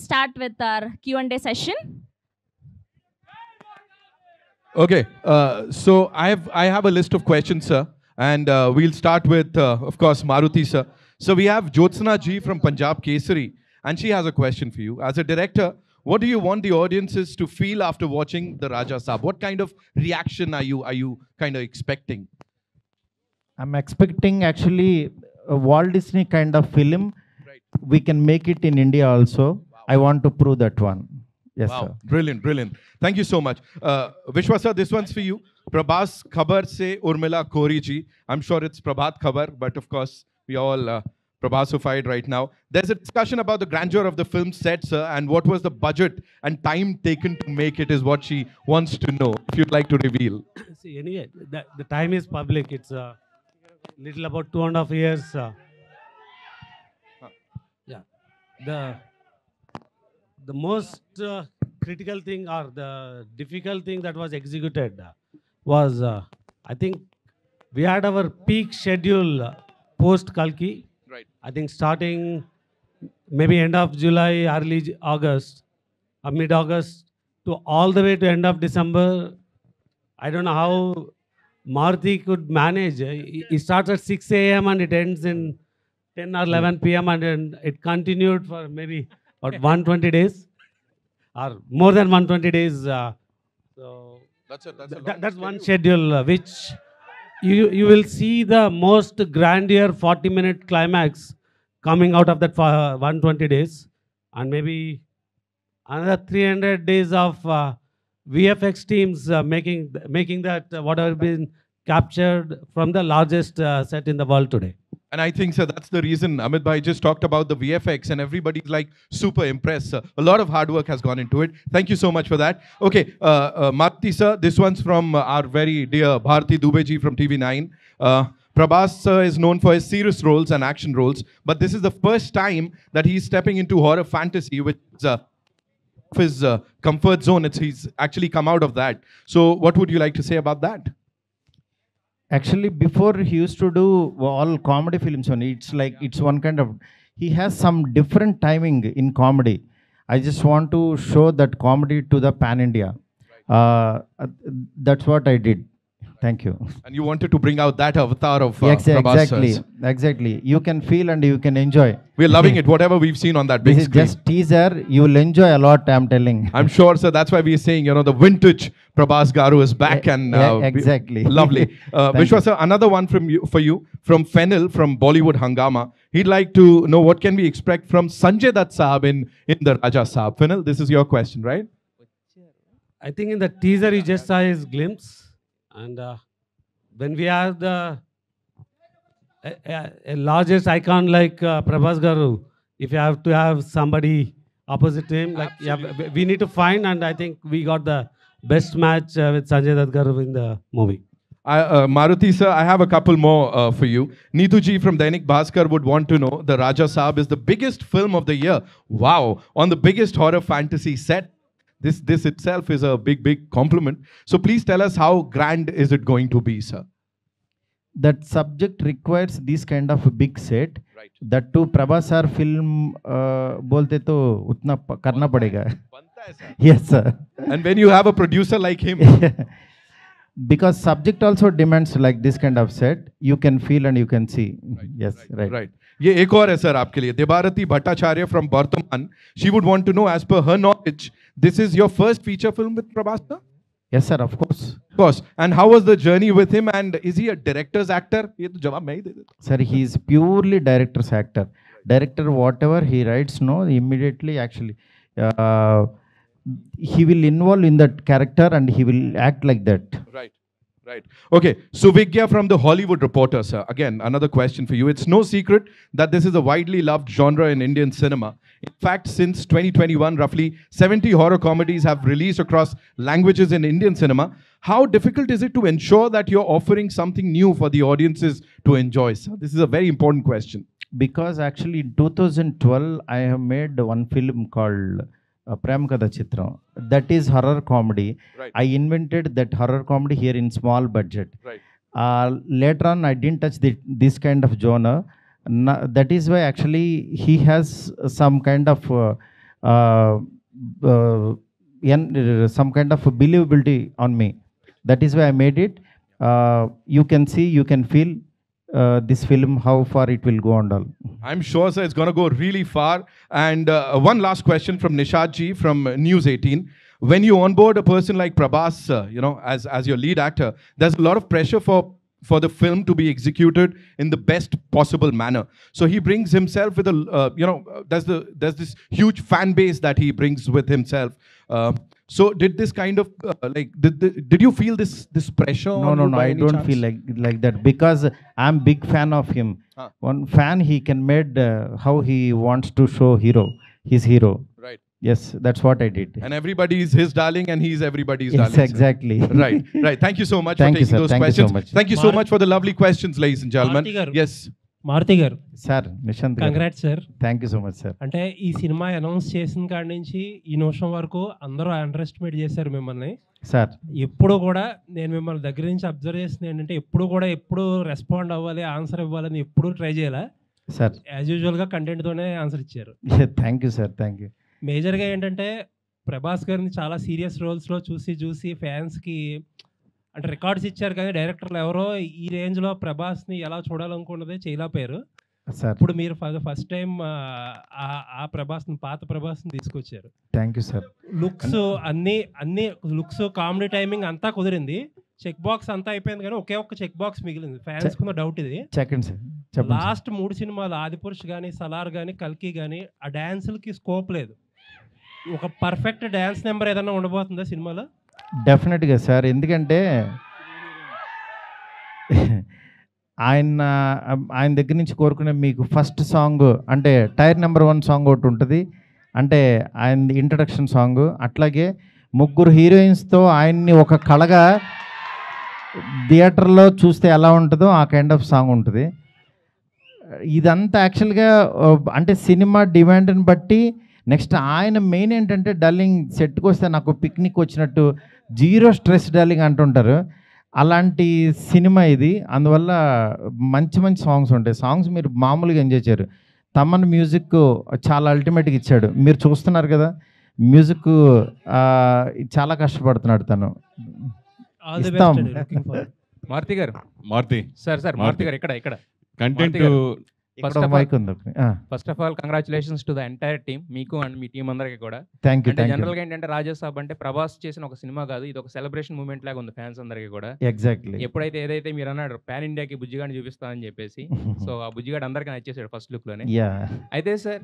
start with our Q&A session. Okay, so I have a list of questions, sir, and we'll start with, of course, Maruti, sir. So we have Jyotsna Ji from Punjab Kesari, and she has a question for you. As a director, what do you want the audiences to feel after watching the Raja Saab? What kind of reaction are you kind of expecting? I'm expecting actually a Walt Disney kind of film. Right. We can make it in India also. Wow. I want to prove that one. Yes, Wow, sir. brilliant, brilliant. Thank you so much. Vishwa sir, this one's for you. Prabhas Khabar se Urmila Kori ji. I'm sure it's Prabhat Khabar, but of course, we all Prabhasified right now. There's a discussion about the grandeur of the film set, sir, and what was the budget and time taken to make it is what she wants to know, if you'd like to reveal. See, anyway, the time is public. It's little about 2.5 years. Yeah, the most critical thing or the difficult thing that was executed was I think we had our peak schedule post Kalki. Right. I think starting maybe end of July, early August, or mid-August to all the way to end of December. I don't know how Maruti could manage. It starts at 6 a.m. and it ends in 10 or 11 p.m. and it continued for maybe about 120 days or more than 120 days. So that's one schedule which you will see the most grandeur 40-minute climax coming out of that 120 days, and maybe another 300 days of VFX teams making that whatever been captured from the largest set in the world today. And I think, sir, that's the reason Amit Bhai just talked about the VFX and everybody's like super impressed, sir. A lot of hard work has gone into it. Thank you so much for that. Okay, Maruti, sir, this one's from our very dear Bharti Dubey ji from TV9. Prabhas sir is known for his serious roles and action roles, but this is the first time that he's stepping into horror fantasy, which is his comfort zone. He's actually come out of that. So what would you like to say about that? Actually, before he used to do all comedy films only. It's like it's one kind of. He has some different timing in comedy. I just want to show that comedy to the pan India. That's what I did. Thank you. And you wanted to bring out that avatar of Exactly, Prabhas. exactly. You can feel and you can enjoy. We're loving it, whatever we've seen on that big This is screen. just teaser. You will enjoy a lot. I'm telling. I'm sure, sir. That's why we're saying, the vintage Prabhas Garu is back and exactly. lovely. Vishwa, sir, another one for you from Fennel from Bollywood Hangama. He'd like to know what can we expect from Sanjay Dutt Saab in the Raja Saab. Fennel, this is your question, right? I think in the teaser you just saw his glimpse, and when we have the a largest icon like Prabhas Garu, if you have to have somebody opposite to him, like we need to find, and I think we got the best match with Sanjay Dutt Garu in the movie. Maruti sir, I have a couple more for you. Neetu ji from Dainik Bhaskar would want to know, the Raja Saab is the biggest film of the year. Wow, on the biggest horror fantasy set. This itself is a big compliment. So please tell us how grand is it going to be, sir? That subject requires this kind of a big set. Right. That too, Prabhas sir film bolte to utna karna padega. Yes, sir. And when you have a producer like him. Because subject also demands like this kind of set, you can feel and you can see. Yes, right. Right. ये एक और है sir आपके लिए. Debarati Bhattacharya from Bardhaman. She would want to know, as per her knowledge, this is your first feature film with Prabhas sir? Yes, sir, of course. Of course. And how was the journey with him? And is he a director's actor? ये तो जवाब मैं ही दे देता. Sir, he is purely director's actor. Director, whatever he writes, no, immediately actually, he will involve in that character and he will act like that. Right. Right. Okay. Suvigya from the Hollywood Reporter, sir. Again, another question for you. It's no secret that this is a widely loved genre in Indian cinema. In fact, since 2021, roughly 70 horror comedies have released across languages in Indian cinema. How difficult is it to ensure that you're offering something new for the audiences to enjoy, sir? This is a very important question. Because actually in 2012, I have made one film called Prem Kada Chitram. That is horror comedy. Right. I invented that horror comedy here in small budget. Right. Later on, I didn't touch this kind of genre. That is why actually he has some kind of some kind of believability on me. That is why I made it. You can see, you can feel this film, how far it will go and all. I'm sure, sir, it's going to go really far. And one last question from Nishad ji from News 18. When you onboard a person like Prabhas, as your lead actor, there's a lot of pressure for the film to be executed in the best possible manner. So he brings himself with there's this huge fan base that he brings with himself. So did this kind of did you feel this pressure? No, I don't feel like that, because I'm big fan of him. One fan, he can made how he wants to show his hero. Right. Yes, that's what I did. And everybody is his darling, and he's everybody's Yes, darling. exactly. Right. Thank you so much Thank for you, taking sir. those Thank you so questions. much. Thank you so much for the lovely questions, ladies and gentlemen. Maruti garu. Yes. Maruti గారు, Sir, Nishant. Congrats sir. Thank you so much, sir. అంటే ఈ cinema announce చేసిన కాడి నుంచి ఈ నిమిషం వరకు అందరూ అండర్ ఎస్టిమేట్ చేశారు మిమ్మల్ని. Sir. ఎప్పుడు కూడా నేను మిమ్మల్ని దగ్గర నుంచి అబ్జర్వ్ చేసింది ఏంటంటే ఎప్పుడు రెస్పాండ్ అవ్వాలి, ఆన్సర్ ఇవ్వాలని ఎప్పుడు ట్రై చేయాలి. Sir. యాజ్ యూజువల్గా కంటెంట్తోనే ఆన్సర్ ఇచ్చారు. Thank you, sir. Thank you. మేజర్గా ఏంటంటే ప్రభాస్ గారిని చాలా సీరియస్ రోల్స్లో చూసి ఫ్యాన్స్కి అంటే రికార్డ్స్ ఇచ్చారు, కానీ డైరెక్టర్లు ఎవరో ఈ రేంజ్లో ప్రభాస్ని ఎలా చూడాలనుకున్నదే చేయలేకపోయారు. Sir. ఇప్పుడు మీరు ఫస్ట్ టైం ఆ ప్రభాస్ని, పాత ప్రభాస్ని తీసుకొచ్చారు. Thank you, sir. లుక్స్ అన్ని లుక్స్, కామెడీ టైమింగ్ అంతా కుదిరింది. చెక్ బాక్స్ అంతా అయిపోయింది, కానీ ఒకే ఒక్క చెక్ బాక్స్ మిగిలింది. ఫ్యాన్స్ కున్న డౌట్ ఇది. Second, sir. చెప్పండి, sir. లాస్ట్ 3 సినిమాలు ఆదిపురుష్ కానీ, సలార్ కానీ, కల్కి కానీ ఆ డ్యాన్సులకి స్కోప్ లేదు. ఒక పర్ఫెక్ట్ డ్యాన్స్ నెంబర్ ఏదైనా ఉండబోతుందా సినిమాలో? డెఫినెట్గా సార్, ఎందుకంటే ఆయన దగ్గర నుంచి కోరుకునే మీకు ఫస్ట్ సాంగ్ అంటే టైర్ నెంబర్ 1 సాంగ్ ఒకటి ఉంటుంది, అంటే ఆయన ఇంట్రడక్షన్ సాంగ్. అట్లాగే 3 హీరోయిన్స్తో ఆయన్ని ఒక కళగా థియేటర్లో చూస్తే ఎలా ఉంటుందో ఆ కైండ్ ఆఫ్ సాంగ్ ఉంటుంది. ఇదంతా యాక్చువల్గా అంటే సినిమా డిమాండ్ని బట్టి. నెక్స్ట్ ఆయన మెయిన్ ఏంటంటే డల్లింగ్ సెట్కి వస్తే నాకు పిక్నిక్ వచ్చినట్టు, జీరో స్ట్రెస్ డల్లింగ్ అంటుంటారు, అలాంటి సినిమా ఇది. అందువల్ల మంచి సాంగ్స్ ఉంటాయి. సాంగ్స్ మీరు మామూలుగా ఎంజాయ్ చేయరు. తమన్ మ్యూజిక్ చాలా అల్టిమేట్గా ఇచ్చాడు. మీరు చూస్తున్నారు కదా, మ్యూజిక్ చాలా కష్టపడుతున్నాడు తను. ఇస్తాం. మారుతి గారు, మారుతి సార్ మారుతి గారు ఇక్కడ content first of all congratulations to the entire team, మీకు అండ్ మీ టీం అందరికీ కూడా. Thank you. జనరల్ గా ఏంటంటే రాజాసాబ్ అంటే ప్రభాస్ చేసిన ఒక సినిమా కాదు, ఇది ఒక సెలబ్రేషన్ మూమెంట్ లాగా ఉంది ఫ్యాన్స్ అందరికీ కూడా. ఎగ్జాక్ట్లీ. ఎప్పుడైతే ఏదైతే మీరు అన్నాడు పాన్ ఇండియాకి బుజ్జిగాడిని చూపిస్తానని చెప్పేసి, సో ఆ బుజ్జిగాడు అందరికీ నచ్చేసాడు ఫస్ట్ లుక్ లోనే. అయితే సార్,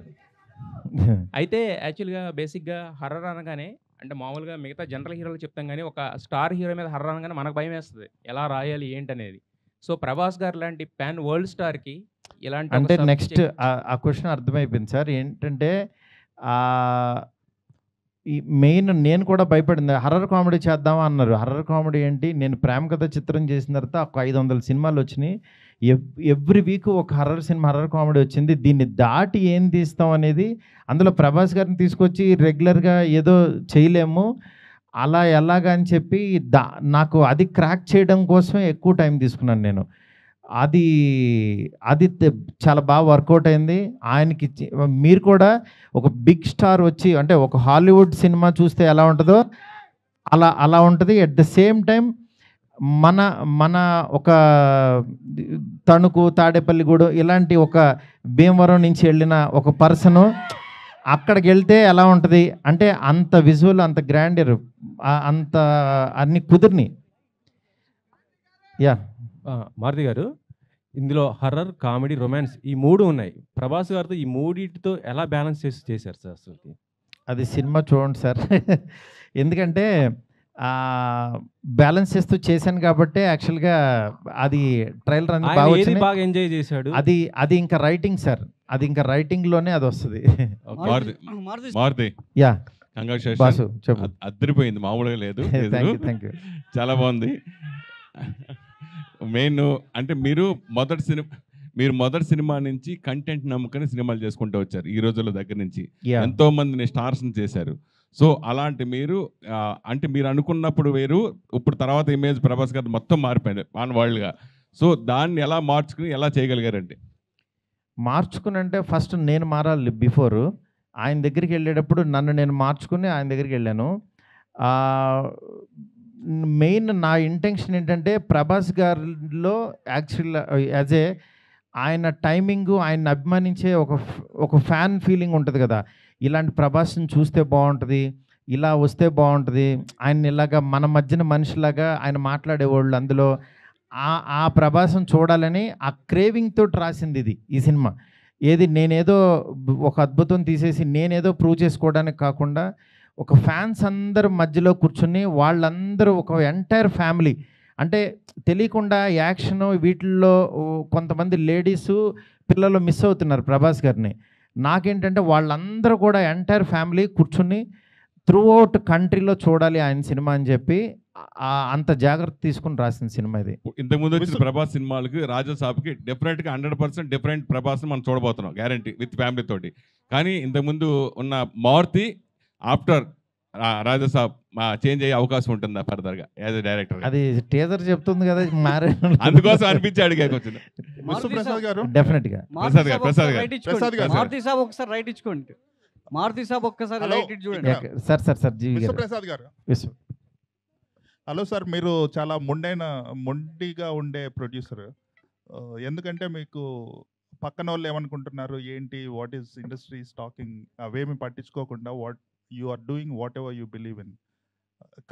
అయితే యాక్చువల్గా బేసిక్గా హర్రర్ అనగానే అంటే మామూలుగా మిగతా జనరల్ హీరోలు చెప్తాం, కానీ ఒక స్టార్ హీరో మీద హర్రర్ అనగానే మనకు భయం వేస్తుంది, ఎలా రాయాలి ఏంటనేది. సో ప్రభాస్ గారు లాంటి పాన్ వరల్డ్ స్టార్కి ఇలాంటి అంటే నెక్స్ట్ ఆ క్వశ్చన్ అర్థమైపోయింది సార్. ఏంటంటే ఈ మెయిన్ నేను కూడా భయపడింది, హర్రర్ కామెడీ చేద్దామా అన్నారు. హర్రర్ కామెడీ ఏంటి, నేను ప్రేమ కథ చిత్రం చేసిన తర్వాత ఒక 500 సినిమాలు వచ్చినాయి. ఎవ్రీ వీక్ ఒక హర్రర్ సినిమా, హర్రర్ కామెడీ వచ్చింది. దీన్ని దాటి ఏం తీస్తాం అనేది, అందులో ప్రభాస్ గారిని తీసుకొచ్చి రెగ్యులర్గా ఏదో చేయలేము, అలా ఎలాగా అని చెప్పి నాకు అది క్రాక్ చేయడం కోసమే ఎక్కువ టైం తీసుకున్నాను నేను. అది చాలా బాగా వర్కౌట్ అయింది. ఆయనకి మీరు కూడా ఒక బిగ్ స్టార్ వచ్చి అంటే ఒక హాలీవుడ్ సినిమా చూస్తే ఎలా ఉంటుందో అలా ఉంటుంది. అట్ ద సేమ్ టైం మన ఒక తణుకు, తాడేపల్లిగూడెం ఇలాంటి ఒక భీమవరం నుంచి వెళ్ళిన ఒక పర్సను అక్కడికి వెళ్తే ఎలా ఉంటుంది అంటే అంత విజువల్, అంత గ్రాండర్, అంత అన్ని కుదిరిని. యా మారుతి గారు, ఇందులో హర్రర్, కామెడీ, రొమాన్స్ ఈ 3 ఉన్నాయి. ప్రభాస్ గారితో ఈ 3 ఎలా బ్యాలెన్స్ చేశారు సార్ అసలు? అది సినిమా చూడండి సార్. ఎందుకంటే బ్యాలెన్స్ చేస్తూ చేశాను కాబట్టి యాక్చువల్గా అది ట్రైలర్ అనేది బాగా ఎంజాయ్ చేశాడు. అది ఇంకా రైటింగ్ సార్, అది ఇంకా రైటింగ్లోనే అది వస్తుంది. మారుతి, యా కంగ్రాచులేషన్స్, అద్దరిపోయింది, మామూలుగా లేదు. Thank you. చాలా బాగుంది. మెయిన్ అంటే మీరు మొదటి సినిమా నుంచి కంటెంట్ నమ్ముకొని సినిమాలు చేసుకుంటూ వచ్చారు. ఈ రోజుల దగ్గర నుంచి ఎంతో మందిని స్టార్స్ని చేశారు. సో అలాంటి మీరు అంటే మీరు అనుకున్నప్పుడు వేరు, ఇప్పుడు తర్వాత ఇమేజ్ ప్రభాస్ గారు మొత్తం మారిపోయింది ఆన్ వరల్డ్గా. సో దాన్ని ఎలా మార్చుకుని ఎలా చేయగలిగారంటే? మార్చుకుని అంటే ఫస్ట్ నేను మారాలి బిఫోర్. ఆయన దగ్గరికి వెళ్ళేటప్పుడు నన్ను నేను మార్చుకుని ఆయన దగ్గరికి వెళ్ళాను. మెయిన్ నా ఇంటెన్షన్ ఏంటంటే ప్రభాస్ గారిలో యాక్చువల్ యాజ్ ఏ ఆయన టైమింగు, ఆయన్ని అభిమానించే ఒక ఫ్యాన్ ఫీలింగ్ ఉంటుంది కదా, ఇలాంటి ప్రభాస్ని చూస్తే బాగుంటుంది, ఇలా వస్తే బాగుంటుంది, ఆయన ఇలాగా మన మధ్యన మనిషిలాగా ఆయన మాట్లాడేవాళ్ళు, అందులో ఆ ప్రభాసం చూడాలని ఆ క్రేవింగ్ తోటి రాసింది ఈ సినిమా. ఏది నేనేదో ఒక అద్భుతం తీసేసి నేనేదో ప్రూవ్ చేసుకోవడానికి కాకుండా ఒక ఫ్యాన్స్ అందరు మధ్యలో కూర్చుని వాళ్ళందరూ ఒక ఎంటైర్ ఫ్యామిలీ, అంటే తెలియకుండా యాక్షన్ వీటిల్లో కొంతమంది లేడీసు పిల్లలు మిస్ అవుతున్నారు ప్రభాస్ గారిని. నాకేంటంటే వాళ్ళందరూ కూడా ఎంటైర్ ఫ్యామిలీ కూర్చుని త్రూ అవుట్ కంట్రీలో చూడాలి ఆయన సినిమా అని చెప్పి అంత జాగ్రత్త తీసుకుని రాసిన సినిమా ఇది. ఇంతకుముందు వచ్చిన ప్రభాస్ సినిమాలకి రాజాసాబ్కి డెఫినెట్గా 100% డిఫరెంట్ ప్రభాస్ని మనం చూడబోతున్నాం, గ్యారంటీ, విత్ ఫ్యామిలీ తోటి. కానీ ఇంతకుముందు ఉన్న మారుతి ఆఫ్టర్ రాజాసాబ్ చేంజ్ అయ్యే అవకాశం ఉంటుందా ఫర్దర్గా యాజ్ ఎ డైరెక్టర్? అది టీజర్ చెప్తుంది కదా, అందుకోసం అనిపించి అడిగాక వచ్చింది. ప్రసాద్ గారు డెఫినెట్గా ప్రసాద్ గారు మారుతి సాబ్ ఒకసారి రైట్ ఇచ్చుకోండి. మారుతి సాబ్ ఒక్కసారి రైట్ ఇచ్చి చూడండి. సార్ జీవి ప్రసాద్ గారు. హలో సార్, మీరు చాలా మొండిగా ఉండే ప్రొడ్యూసర్. ఎందుకంటే మీకు పక్కన వాళ్ళు ఏమనుకుంటున్నారు ఏంటి, వాట్ ఈస్ ఇండస్ట్రీ టాకింగ్, అవేమి పట్టించుకోకుండా you are doing whatever you believe in.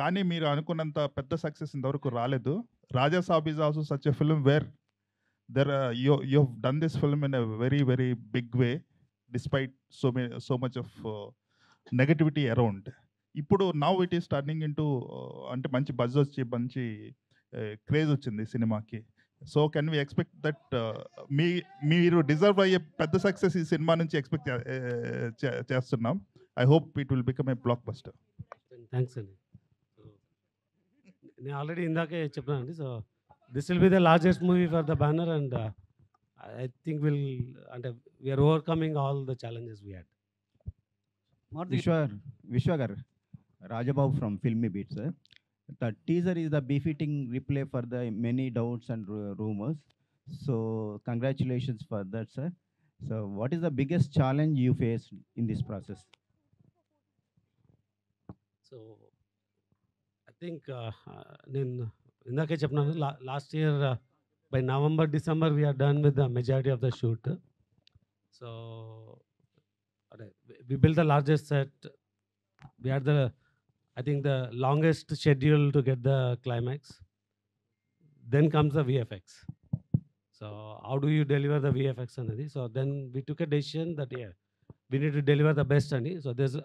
కానీ మీరు అనుకున్నంత పెద్ద సక్సెస్ ఇంతవరకు రాలేదు. Raja Saab is also such a film where you have done this film in a very very big way despite so much of negativity around. ఇప్పుడు now it is turning into, అంటే మంచి buzz వచ్చి మంచి క్రేజ్ వచ్చింది సినిమాకి. So can we expect that మీరు deserve అయ్యే పెద్ద సక్సెస్ ఈ సినిమా నుంచి ఎక్స్పెక్ట్ చేస్తున్నాం. I hope it will become a blockbuster. Thanks అండి. నేను ఆల్రెడీ ఇందాకే చెప్పానండి. So this will be the largest movie for the banner and I think అంటే we're overcoming all the challenges we had. Vishwa Gar, Rajababu from Filmy Beat, sir. The teaser is the befitting replay for the many doubts and rumors. So congratulations for that, sir. So what is the biggest challenge you faced in this process? So I think నేను ఇందాకే చెప్పినాను, last year by November, December we are done with the majority of the shoot. So we built the largest set. We had I think the longest schedule to get the climax. Then comes the VFX. So how do you deliver the VFX anadi? So then we took a decision that we need to deliver the best ani. So there's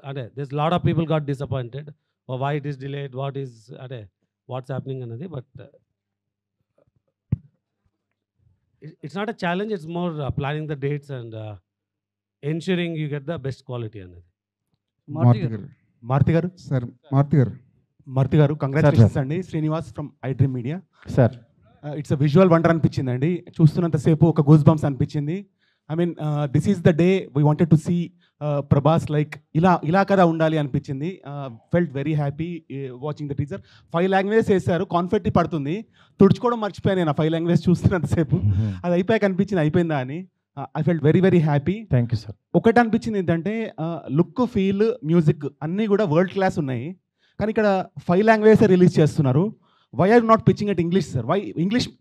a lot of people got disappointed. Or why it is delayed? What's happening anadi? But it's not a challenge. It's more planning the dates and ensuring you get the best quality anadi. Maruti గారు sir, Maruti గారు congratulations అండి. Srinivas from iDream media sir. It's a visual wonder అనిపించింది అండి. చూస్తున్నంతసేపు ఒక goose bumps అనిపించింది. I mean this is the day we wanted to see Prabhas like ఇలా కదా ఉండాలి అనిపించింది. Felt very happy watching the teaser. 5 languages వేశారు, కాన్ఫెట్టి పడుతుంది, తుడుచుకోవడం మర్చిపోయాను నేను 5 లాంగ్వేజ్ చూస్తున్నంతసేపు. అది అయిపోయాక అనిపించింది అయిపోయిందా అని. I felt very very happy. Thank you sir. ఒకటి అనిపించింది ఏంటంటే లుక్, ఫీల్, మ్యూజిక్ అన్నీ కూడా వరల్డ్ క్లాస్ ఉన్నాయి. కానీ ఇక్కడ 5 లాంగ్వేజెస్ రిలీజ్ చేస్తున్నారు. Why are not pitching at English sir? Why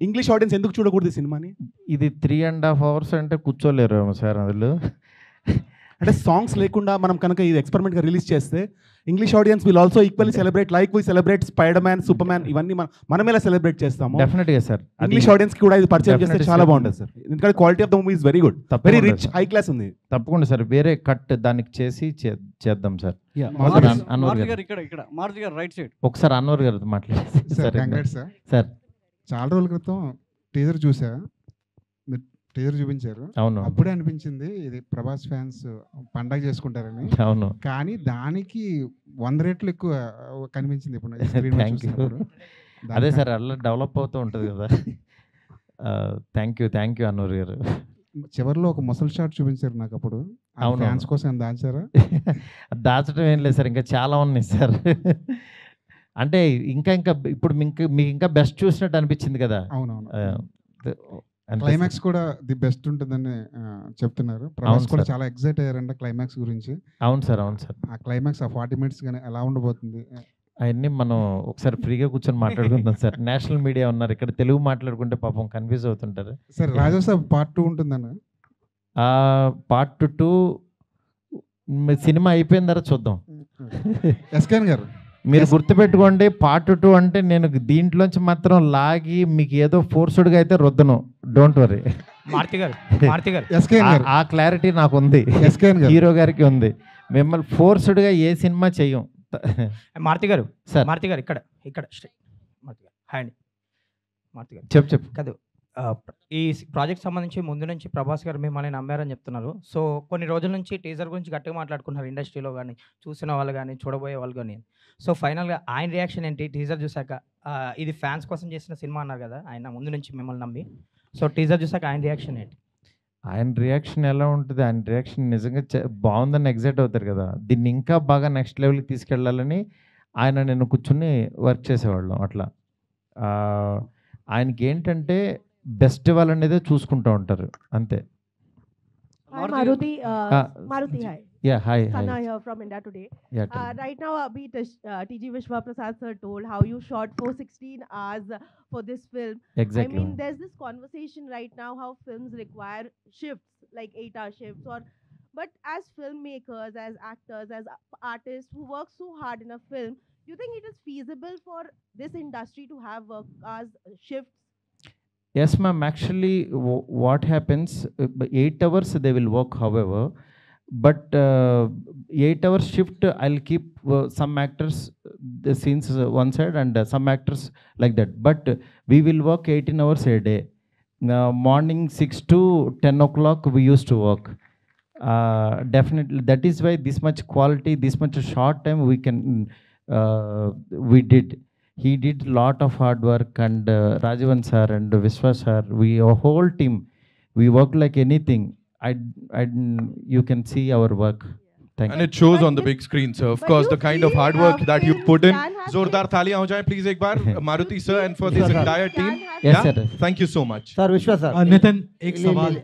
English audience ఎందుకు చూడకూడదు ఈ సినిమాని? ఇది 3.5 hours అంటే కూర్చోలేరు సార్ అందులో. అంటే సాంగ్స్ లేకుండా మనం కనుక ఇది ఎక్స్పెరిమెంట్గా రిలీజ్ చేస్తే English audience will also equally celebrate like we celebrate spider man, super man, ఇవన్నీ మనం ఎలా సెలబ్రేట్ చేస్తాము. డెఫినెట్గా సార్. ఇంగ్లీష్ ఆడియన్స్ కి కూడా ఇది పరిచయం చేస్తే చాలా బాగుంటుంది సార్. ఎందుకంటే quality of the movie is very good, very rich, high class ఉంది. తప్పకుండా సార్, వేరే కట్ దానికి చేసి చేద్దాం సార్. ఒకసారి అన్వర్ గారితో మాట్లాడారు సార్. చాలా రోజుల క్రితం టీజర్ చూసా, టీజర్ చూపించారు. అవును, అప్పుడే అనిపించింది ఇది ప్రభాస్ ఫ్యాన్స్ పండగ చేసుకుంటారని. అవును, కానీ దానికి 100 రెట్లు ఎక్కువ కనిపించింది ఇప్పుడు. అదే సార్, అలా డెవలప్ అవుతూ ఉంటుంది కదా. థ్యాంక్ యూ అన్నూర్ గారు. చివరిలో ఒక ముసలి షాట్ చూపించారు నాకు అప్పుడు. అవును, ఫ్యాన్స్ కోసం దాచారా? దాచడం ఏం లేదు సార్, ఇంకా చాలా ఉన్నాయి సార్. అంటే ఇంకా ఇప్పుడు మీకు ఇంకా బెస్ట్ చూసినట్టు అనిపించింది కదా. అవునవును. క్లైమాక్స్ కూడా ది బెస్ట్ ఉంటుందని చెప్తున్నారు. ప్రభాస్ కూడా సార్. చాలా ఎక్సైట్ అయ్యారంట క్లైమాక్స్ గురించి. అవును సార్, అవును సార్. ఆ క్లైమాక్స్ ఆ 40 మినిట్స్ కానీ ఎలా ఉండబోతుంది? అవన్నీ మనం ఒకసారి ఫ్రీగా కూర్చొని మాట్లాడుకుందాం సార్. నేషనల్ మీడియా ఉన్నారు ఇక్కడ, తెలుగు మాట్లాడుకుంటే పాపం కన్ఫ్యూజ్ అవుతుంటారు. సార్ రాజాసాబ్ పార్ట్ 2 ఉంటుందన్న? పార్ట్ 2 సినిమా అయిపోయిన తర్వాత చూద్దాం. ఎస్కేన్ గారు మీరు గుర్తుపెట్టుకోండి, పార్ట్ 2 అంటే నేను దీంట్లోంచి మాత్రం లాగి మీకు ఏదో ఫోర్స్డ్గా అయితే రుద్దను. Don't worry. ఆ క్లారిటీ నాకు ఉంది, హీరో గారికి ఉంది. మిమ్మల్ని ఫోర్స్డ్గా ఏ సినిమా చెయ్యం. మారుతి గారు సార్, మారుతి గారు ఇక్కడ ఇక్కడ మారుతి గారు హాయ్ అండి. మారుతి గారు చెప్పు కాదు, ఈ ప్రాజెక్ట్ సంబంధించి ముందు నుంచి ప్రభాస్ గారు మిమ్మల్ని నమ్మారని చెప్తున్నారు. సో కొన్ని రోజుల నుంచి టీజర్ గురించి గట్టిగా మాట్లాడుకుంటున్నారు ఇండస్ట్రీలో కానీ, చూసిన వాళ్ళు కానీ, చూడబోయే వాళ్ళు కానీ. సో ఫైనల్గా ఆయన రియాక్షన్ ఏంటి టీజర్ చూసాక? ఇది ఫ్యాన్స్ కోసం చేసిన సినిమా అన్నారు కదా ఆయన ముందు నుంచి మిమ్మల్ని నమ్మి. సో టీజర్ చూసాక ఆయన రియాక్షన్ ఏంటి? ఆయన రియాక్షన్ ఎలా ఉంటుంది? ఆయన రియాక్షన్ నిజంగా బాగుందని ఎగ్జైట్ అవుతారు కదా. దీన్ని ఇంకా బాగా నెక్స్ట్ లెవెల్కి తీసుకెళ్ళాలని ఆయన నేను కూర్చుని వర్క్ చేసేవాళ్ళం. అట్లా ఆయనకి ఏంటంటే బెస్ట్ వాళ్ళనేదే చూసుకుంటూ ఉంటారు అంతే. Hi Maruti. Maruti, hi. Yeah, hi. Sana here from India Today. Yeah, tell me. Right now, TG Vishwa Prasad sir told how you shot for 16 hours for this film. Exactly. I mean, there's this conversation right now how films require shifts, like 8-hour shifts, but as filmmakers, as actors, as artists who work so hard in a film, you think it is feasible for this industry to have work hours shifts? Yes, ma'am. Actually, what happens, 8 hours they will work, however, but 8-hour shift, I'll keep some actors, the scenes one side and some actors like that. But we will work 18 hours a day. Morning 6 to 10 o'clock we used to work. Definitely, that is why this much quality, this much short time we did. He did lot of hard work, and Rajavan sir and Vishwa sir, a whole team, we work like anything. You can see our work. Thank you. And it shows on the big screen, sir. Of course, the kind of hard work that you put in. Zordar thaliyan ho jaye please ek baar Maruti sir and for this entire team. Yes, sir. Thank you so much. Sir विश्वा sir Nitin एक सवाल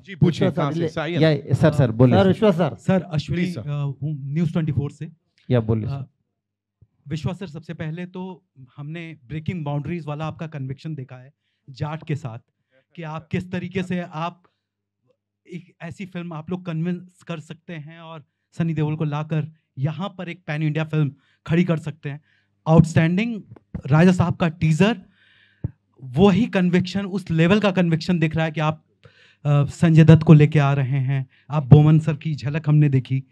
जी पूछिए कहाँ से? Sai Yeah, sir बोलिए. Sir विश्वा sir sir Ashwini news 24 से. या बोलिए. विश्वा सर, सबसे पहले तो हमने ब्रेकिंग बाउंड्रीज वाला आपका कन्विक्शन देखा है जाट के साथ, कि आप किस तरीके से आप एक ऐसी फिल्म आप लोग कन्विंस कर सकते हैं और सनी देओल को लाकर यहाँ पर एक पैन इंडिया फिल्म खड़ी कर सकते हैं. आउटस्टैंडिंग. राजा साहब का टीजर वही कन्विक्शन, उस लेवल का कन्विक्शन दिख रहा है कि आप संजय दत्त को लेके आ रहे हैं. आप बोमन सर की झलक हमने देखी.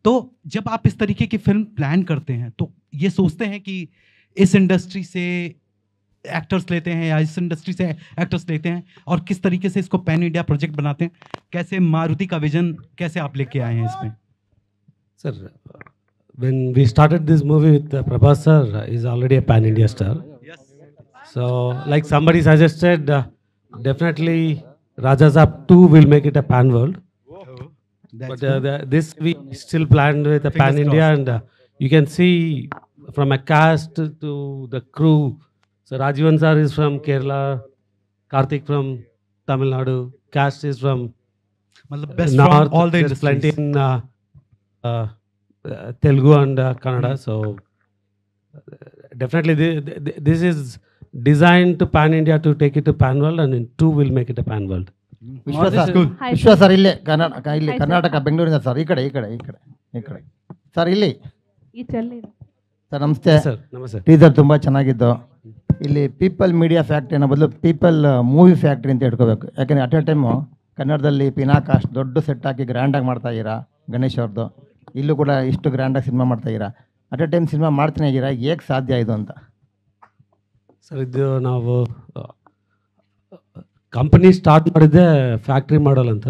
तो जब आप इस तरीके की फिल्म प्लान करते हैं तो ये सोचते हैं कि इस इंडस्ट्री से एक्टर्स लेते हैं या इस इंडस्ट्री से एक्टर्स लेते हैं, और किस तरीके से इसको पैन इंडिया प्रोजेक्ट बनाते हैं? कैसे मारुति का विजन कैसे आप लेके आए हैं इसमें? Sir, when we started this movie with Prabhas sir, is already a pan India star. Yes. So like somebody suggested, definitely Raja Saab 2 will make it a pan world. But this we still planned with a pan India, and you can see from a cast to the crew. So Rajivan sir is from Kerala, Karthik from Tamil Nadu, cast is from best North. from all the There's plenty industries. in Telugu and Kannada. So definitely this is designed to pan India to take it to pan world, and in 2 will make it a pan world. विश्वा sir विश्वा sir इल्ले कर्नाटक ಬೆಂಗಳೂರಿಂದ sir ಈ ಕಡೆ sir ಇಲ್ಲಿ sir ನಮಸ್ತೆ sir ನಮಸ್ತೆ. Teaser ತುಂಬ ಚೆನ್ನಾಗಿತ್ತು. ಇಲ್ಲಿ ಪೀಪಲ್ ಮೀಡಿಯಾ ಫ್ಯಾಕ್ಟ್ರಿ ಅನ್ನೋ ಬದಲು ಪೀಪಲ್ ಮೂವಿ ಫ್ಯಾಕ್ಟ್ರಿ ಅಂತ ಇಟ್ಕೋಬೇಕು. ಯಾಕಂದರೆ ಅಟ್ ಎ ಟೈಮು ಕನ್ನಡದಲ್ಲಿ ಪಿನಾಕ ಅಷ್ಟು ದೊಡ್ಡ ಸೆಟ್ ಹಾಕಿ ಗ್ರ್ಯಾಂಡಾಗಿ ಮಾಡ್ತಾ ಇದ್ದೀರಾ. ಗಣೇಶ್ ಅವ್ರದ್ದು ಇಲ್ಲೂ ಕೂಡ ಇಷ್ಟು ಗ್ರ್ಯಾಂಡಾಗಿ ಸಿನಿಮಾ ಮಾಡ್ತಾ ಇದ್ದೀರಾ. ಅಟ್ ಎ ಟೈಮ್ ಸಿನಿಮಾ ಮಾಡ್ತಾನೆ ಇದ್ದೀರಾ, ಹೇಗೆ ಸಾಧ್ಯ ಇದು ಅಂತ? ಸರ್ ಇದು ನಾವು ಕಂಪನಿ ಸ್ಟಾರ್ಟ್ ಮಾಡಿದ್ದೆ ಫ್ಯಾಕ್ಟ್ರಿ ಮಾಡಲ್ ಅಂತ.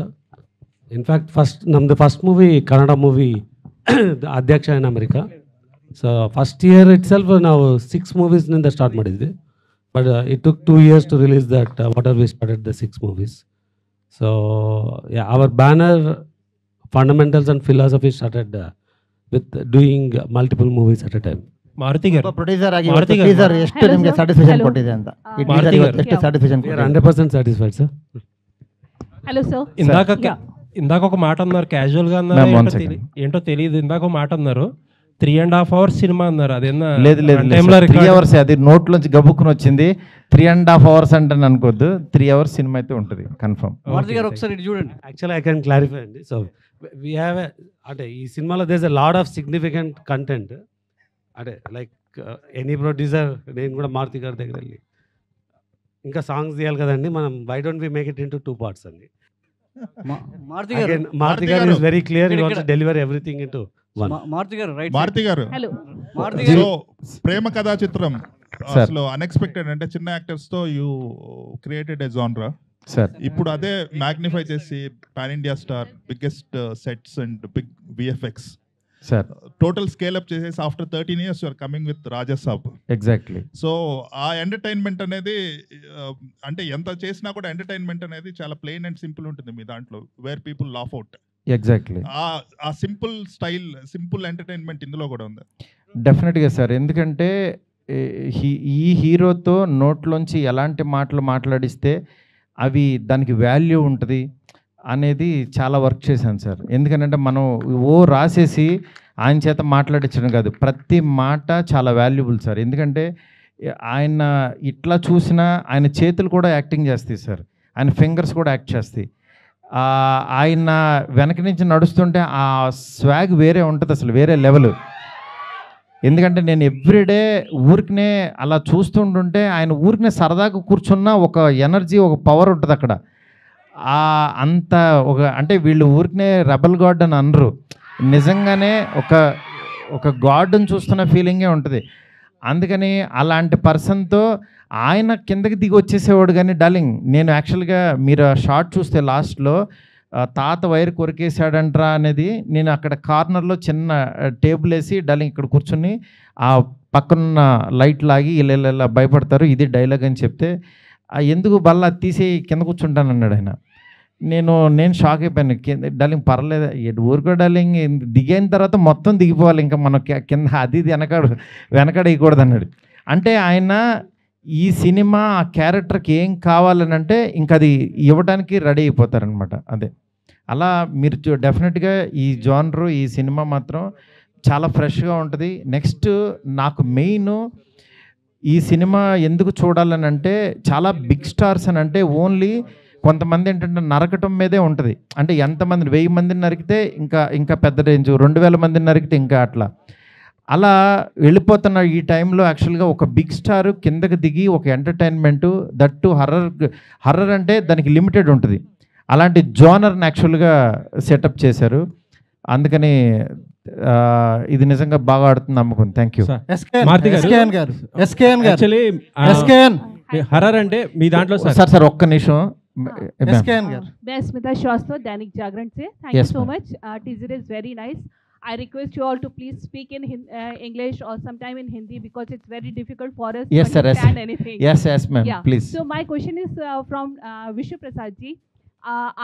ಇನ್ಫ್ಯಾಕ್ಟ್ ನಮ್ಮದು ಫಸ್ಟ್ ಮೂವಿ ಕನ್ನಡ ಮೂವಿ ಅಧ್ಯಕ್ಷ ಇನ್ America. So first year it self ನಾವು 6 ಮೂವೀಸ್ನಿಂದ ಸ್ಟಾರ್ಟ್ ಮಾಡಿದ್ವಿ. But it took 2 years to release that whatever we started the 6 movies. So yeah, our banner fundamentals and philosophy started with doing multiple movies at a time. Maruti gar producer ಆಗಿ Maruti gar teaser ಎಷ್ಟು ನಿಮಗೆ satisfaction ಕೊಟ್ಟಿದೆ ಅಂತ ಈ teaser ಇವತ್ತು ಎಷ್ಟು satisfaction We are 100% satisfied, sir. Hello sir ఇందాక ఒక మాట అన్నారు క్యాజువల్ గా అన్నారు ఏంటో తెలియదు ఇందాక ఒక మాట అన్నారు 3.5 hours సినిమా అన్నారు అదేనా లేదు లేదు 3 hours అది నోట్లోంచి గబుక్కుని వచ్చింది 3.5 hours అంటే అనుకోవద్దు 3 hours సినిమా అయితే ఉంటుంది కన్ఫర్మ్ మారుతి గారు ఒకసారి ఇటు చూడండి. యాక్చువల్లీ ఐ కెన్ క్లారిఫై అండి. సో వీ హ్యావ్ అంటే ఈ సినిమాలో there is a lot of significant content. అంటే లైక్ ఎనీ ప్రొడ్యూసర్ నేను కూడా మారుతి గారి దగ్గర వెళ్ళి ఇంకా సాంగ్స్ తీయాలి కదండి మనం why don't we make it into 2 parts అండి. మారుతి గారు is very clear he wants to deliver everything into one. Maruti గారు రైట్. మారుతి గారు హలో సో ప్రేమ కథా చిత్రం అసలు అన్ఎక్స్పెక్టెడ్ అంటే చిన్న యాక్టర్స్ తో you created a genre sir. ఇప్పుడు అదే మ్యాగ్నిఫై చేసి pan India star biggest sets and big VFX sir total scale up చేసేసి after 13 years you are coming with Raja Saab. Exactly. So ఆ ఎంటర్టైన్మెంట్ అనేది అంటే ఎంత చేసినా కూడా ఎంటర్టైన్మెంట్ అనేది చాలా ప్లెయిన్ అండ్ సింపుల్ ఉంటుంది మీ దాంట్లో where people laugh out. Exactly. ఆ సింపుల్ స్టైల్ సింపుల్ ఎంటర్టైన్మెంట్ ఇందులో కూడా ఉంది. డెఫినెట్గా సార్. ఎందుకంటే ఈ హీరోతో నోట్లోంచి ఎలాంటి మాటలు మాట్లాడిస్తే అవి దానికి వాల్యూ ఉంటుంది అనేది చాలా వర్క్ చేశాను సార్. ఎందుకంటే మనం రాసేసి ఆయన చేత మాట్లాడించడం కాదు, ప్రతి మాట చాలా వాల్యుబుల్ సార్. ఎందుకంటే ఆయన ఇట్లా చూసినా ఆయన చేతులు కూడా యాక్టింగ్ చేస్తాయి సార్, ఆయన ఫింగర్స్ కూడా యాక్ట్ చేస్తాయి. ఆయన వెనక నుంచి నడుస్తుంటే ఆ స్వాగ్ వేరే ఉంటుంది అసలు, వేరే లెవెల్. ఎందుకంటే నేను ఎవ్రీడే ఊరికనే అలా చూస్తుంటుంటే ఆయన ఊరికనే సరదాగా కూర్చున్న ఒక ఎనర్జీ, ఒక పవర్ ఉంటుంది అక్కడ. అంత ఒక అంటే వీళ్ళు ఊరికనే రెబల్ గాడ్ అని అనరు, నిజంగానే ఒక గాడ్ని చూస్తున్న ఫీలింగే ఉంటుంది. అందుకని అలాంటి పర్సన్తో ఆయన కిందకి దిగి వచ్చేసేవాడు. కానీ డార్లింగ్ నేను యాక్చువల్గా మీరు షార్ట్ చూస్తే లాస్ట్లో తాత వైర్ కొరికేశాడంట్రా అనేది నేను అక్కడ కార్నర్లో చిన్న టేబుల్ వేసి డార్లింగ్ ఇక్కడ కూర్చుని ఆ పక్కనున్న లైట్ లాగి ఇలా భయపడతారు, ఇది డైలాగ్ అని చెప్తే ఎందుకు బల్ల తీసి కింద కూర్చుంటాను అన్నాడు ఆయన. నేను షాక్ అయిపోయాను. డార్లింగ్ పర్లేదు ఊరుకో డార్లింగ్, దిగిన తర్వాత మొత్తం దిగిపోవాలి, ఇంకా మనం కింద అది వెనకాడ వేయకూడదు అన్నాడు. అంటే ఆయన ఈ సినిమా ఆ క్యారెక్టర్కి ఏం కావాలని అంటే ఇంకా అది ఇవ్వడానికి రెడీ అయిపోతారనమాట. అదే అలా మీరు డెఫినెట్గా ఈ జానరు ఈ సినిమా మాత్రం చాలా ఫ్రెష్గా ఉంటుంది. నెక్స్ట్ నాకు మెయిన్ ఈ సినిమా ఎందుకు చూడాలని అంటే చాలా బిగ్ స్టార్స్ అని అంటే ఓన్లీ కొంతమంది ఏంటంటే నరకటం మీదే ఉంటుంది. అంటే ఎంతమంది 1000 మందిని నరికితే ఇంకా పెద్ద రేంజ్, 2000 మందిని నరికితే ఇంకా అలా వెళ్ళిపోతున్న ఈ టైంలో యాక్చువల్గా ఒక బిగ్ స్టార్ కిందకి దిగి ఒక ఎంటర్టైన్మెంటు దట్టు హర్రర్ అంటే దానికి లిమిటెడ్ ఉంటుంది. అలాంటి జోనర్ని యాక్చువల్గా సెటప్ చేశారు. అందుకని ఇది నిజంగా బాగా ఆడుతుంది నమ్మకం. Thank you. హర్రర్ అంటే మీ దాంట్లో సార్ ఒక్క నిమిషం. मैं स्मिता श्रीवास्तव, दैनिक जागरण से. Thank you so much. Teaser is very nice. I request you all to please speak in English or sometime in Hindi because it's very difficult for us to understand anything. Yes ma'am, please. So my question is from Vishnu Prasad ji.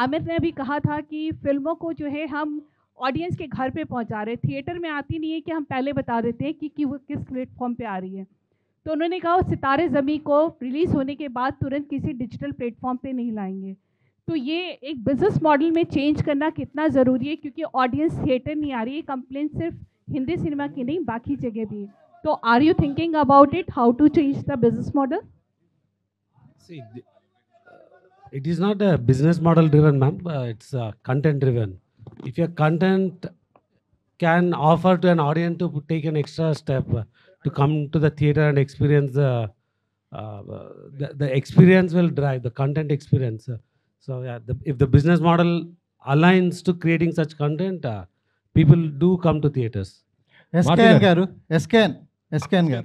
Aamir ने अभी कहा था कि फिल्मों को जो है हम ऑडियंस के घर पे पहुंचा रहे, थिएटर में आती नहीं है कि हम पहले बता देते हैं कि वो किस प्लेटफॉर्म पे आ रही है. तो उन्होंने कहा सितारे ज़मी को रिलीज़ होने के बाद तुरंत किसी डिजिटल प्लेटफॉर्म पे नहीं लाएंगे. तो ये एक बिजनेस मॉडल में चेंज करना कितना ज़रूरी है, क्योंकि ऑडियंस थिएटर नहीं आ रही है. कंप्लेन सिर्फ हिंदी सिनेमा की नहीं बाकी जगह भी. तो are you thinking about it, how to change the business model? It is not a business model driven, ma'am. It's content driven. If your content can offer to an audience to take an extra step to come to the theater and experience the experience will drive the content experience. So yeah, if the business model aligns to creating such content, people do come to theaters. SKN garu, SKN garu.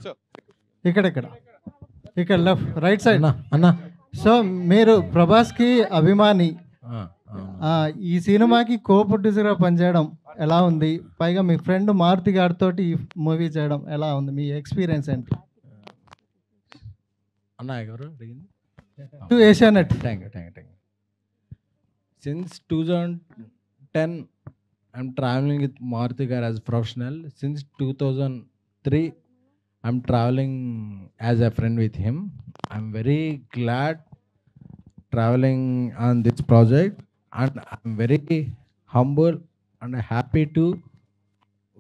ఇక్కడ left right side అన్న. So మీరు ప్రభాస్కి అభిమాని, ఈ సినిమాకి కో ప్రొడ్యూసర్గా పనిచేయడం ఎలా ఉంది? పైగా మీ ఫ్రెండ్ మారుతి గారితో ఈ మూవీ చేయడం ఎలా ఉంది? మీ ఎక్స్పీరియన్స్ ఏంటి? అన్న ఎవరు to Asianet. Thank you. Since 2010 I'm traveling with Maruti Gar as a professional. Since 2003 I'm traveling as a friend with him. I'm very glad traveling on this project, and I'm very humble and happy to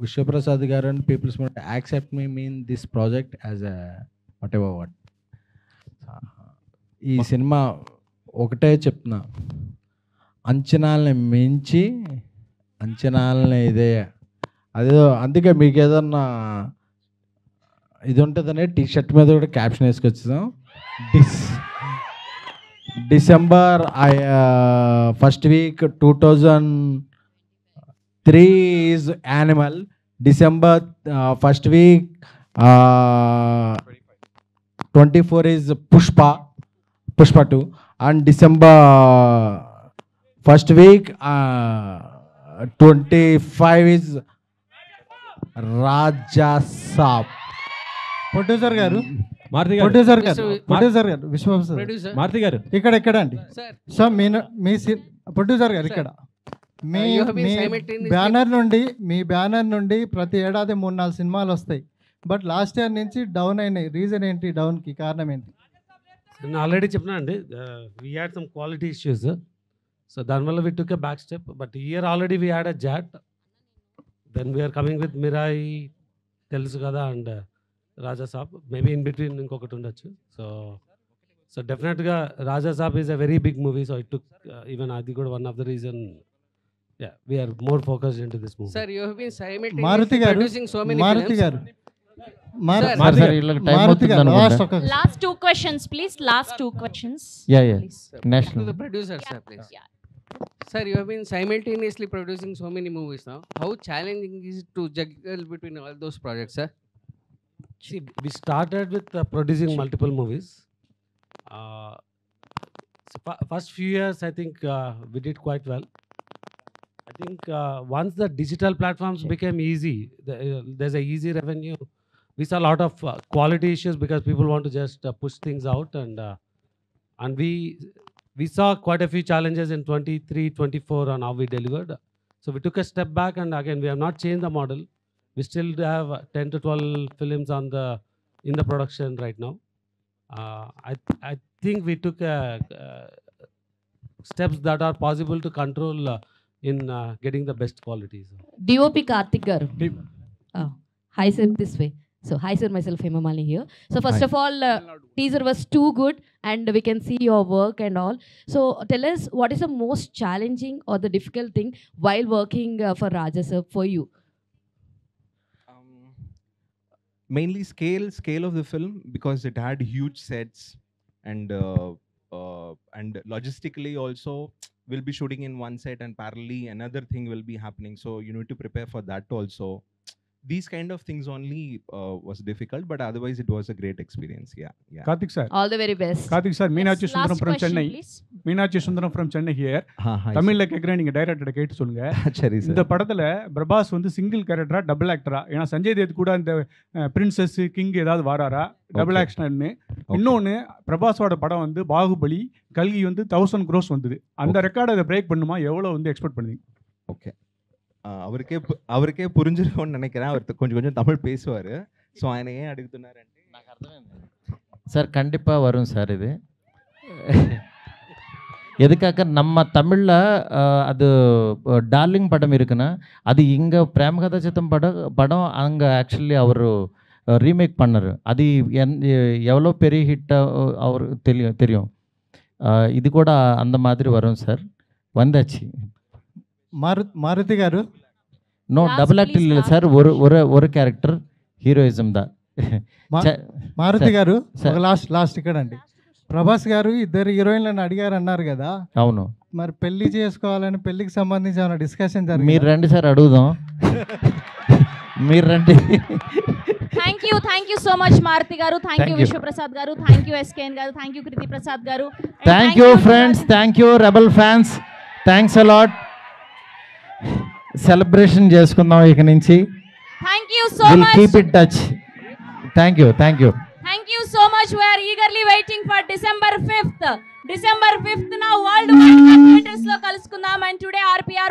Vishwaprasad garu and People's Movement accept me in this project as a whatever what. ఈ cinema ఒకటే చెప్తున్నా, అంచనాలని మించి అంచనాలని ఇదే అదేదో, అందుకే మీకు ఏదన్నా ఇది ఉంటుందనే టీ షర్ట్ మీద కూడా క్యాప్షన్ వేసుకొచ్చాం. December first week 2003 is Animal, December first week 24 is Pushpa 2, and December first week 25 is Raja Saab. Producer garu Maruthi గారు ప్రొడ్యూసర్ గారు విశ్వప్రసాద్ మారుతి గారు ఇక్కడ అండి. సో మీ ప్రొడ్యూసర్ గారు ఇక్కడ మీ బ్యానర్ నుండి ప్రతి ఏడాది 3-4 సినిమాలు వస్తాయి. బట్ లాస్ట్ ఇయర్ నుంచి డౌన్ అయినాయి. రీజన్ ఏంటి? డౌన్కి కారణం ఏంటి? నేను ఆల్రెడీ చెప్పినా అండి, we had some quality issues, so దానివల్ల we took a back step. But year already we had a jolt, then we're coming with Mirai తెలుసు కదా and Raja Saab, maybe in between ఇంకొకటి ఉండొచ్చు. సో డెఫినెట్గా Raja Saab is a very big movie, so it took even అది కూడా one of the reason we're more focused into this movie. Sir, you have been simultaneously Maruti గారు producing so many Maruti films. గారు Last 2 questions, please. Last 2 questions. Yeah. Please. National. To the producer, sir, please. Sir, you have been simultaneously producing so many movies now. How challenging is it to juggle between all those projects, sir? See, we started with producing multiple movies. So first few years, I think we did quite well. I think once the digital platforms became easy, there's a easy revenue. We saw a lot of quality issues because people want to just push things out, and we saw quite a few challenges in 23, 24 on how we delivered. So we took a step back, and again we have not changed the model. We still have 10 to 12 films in the production right now. I think we took steps that are possible to control in getting the best qualities. DOP Karthik garu. Hi sir, this way. So hi sir, myself Hema Malini here. So first of all, teaser was too good and we can see your work and all. So tell us, what is the most challenging or the difficult thing while working for Raja sir for you? Mainly scale of the film, because it had huge sets, and logistically also we'll be shooting in one set and parallelly another thing will be happening, so you need to prepare for that also. These kind of things only was difficult, but otherwise it was a great experience. Yeah. Karthik sir, all the very best. Karthik sir, Meenakshi Sundaram from question, Chennai. Please. Meenakshi Sundaram from Chennai here. Hi, தமிழ்ல கேக்குறேன், நீங்க director கேட்டு சொல்லுங்க. சரி sir. இந்த படத்துல பிரபாஸ் வந்து single கேரக்டரா டபுள் ஆக்டரா? ஏன்னா சஞ்சய் தேத் கூட இந்த பிரின்சஸ் கிங் ஏதாவது வாராரா டபுள் ஆக்ஷன்னு? இன்னொன்னு, பிரபாஸோட படம் வந்து பாகுபலி, கல்கி வந்து 1000 crores வந்தது. அந்த ரெக்கார்டை அதை பிரேக் பண்ணுமா? எவ்வளவு வந்து எக்ஸ்பெக்ட் பண்ணுவீங்க? ஓகே, அவருக்கே புரிஞ்சிருக்கும்னு நினைக்கிறேன். அவர் கொஞ்சம் தமிழ் பேசுவார். ஸோ ఆయన ஏன் అడుగుతున్నారంటే నాకు అర్థమైంది சார். கண்டிப்பாக வரும் சார். இது எதுக்காக நம்ம தமிழில் அது டார்லிங் படம் இருக்குன்னா, அது இங்கே பிரேமகதா சித்தம் படம் அங்கே ஆக்சுவலி அவர் ரீமேக் பண்ணார். அது எவ்வளோ பெரிய ஹிட்டாக அவர் தெரியும். இது கூட அந்த மாதிரி வரும் சார். வந்தாச்சு. మారుతి గారు నో డబుల్ యాక్ట్ లేదు సార్. ஒரு క్యారెక్టర్ హీరోయిజం దా. మారుతి గారు లాస్ట్ ఇక్కడ అండి. ప్రభాస్ గారు 2 హీరోయిన్లను అడిగారు అన్నారు కదా. అవును. మరి పెళ్లి చేసుకోవాలని, పెళ్లికి సంబంధించి ఏమైనా డిస్కషన్ జరిగింది? మీరు రండి సార్, అడుగుదాం. మీరు రండి. Thank you so much Maruti garu. Thank you Vishwaprasad garu. Thank you SKN garu. Thank you Kriti Prasad garu. Thank you friends. Thank you Rebel fans. Thanks a lot. Celebration చేసుకుందాం ఇక నుంచి. Thank you so much. We'll keep in touch. Thank you. Thank you so much. We are eagerly waiting for December 5th. December 5th na worldwide theaters lo kalusukundam, and today RPR